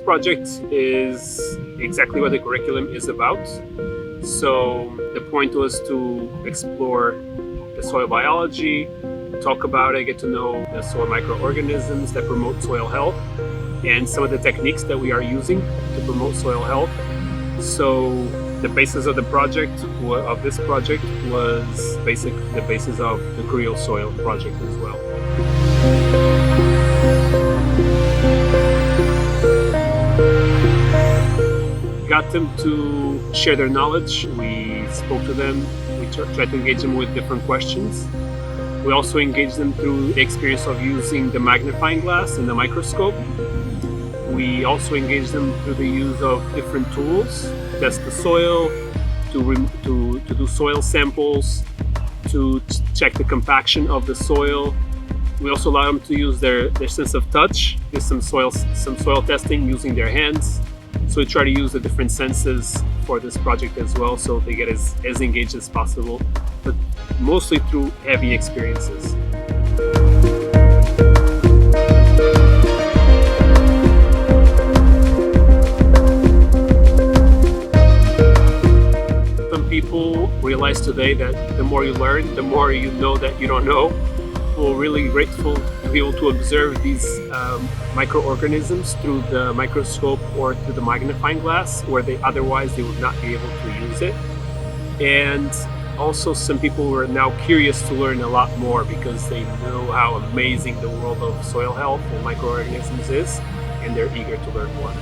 project is exactly what the curriculum is about. So the point was to explore the soil biology, talk about it, get to know the soil microorganisms that promote soil health, and some of the techniques that we are using to promote soil health. So the basis of the project, of this project, was the basis of the CURIOSOIL project as well. Got them to share their knowledge. We spoke to them. We tried to engage them with different questions. We also engaged them through the experience of using the magnifying glass and the microscope. We also engaged them through the use of different tools, test the soil, to do soil samples, to check the compaction of the soil. We also allowed them to use their sense of touch, do some soil testing using their hands. So we try to use the different senses for this project as well, so they get as engaged as possible, but mostly through heavy experiences. Some people realize today that the more you learn, the more you know that you don't know. We're really grateful to be able to observe these microorganisms through the microscope or through the magnifying glass, where otherwise they would not be able to use it. And also some people were now curious to learn a lot more because they know how amazing the world of soil health and microorganisms is, and they're eager to learn more.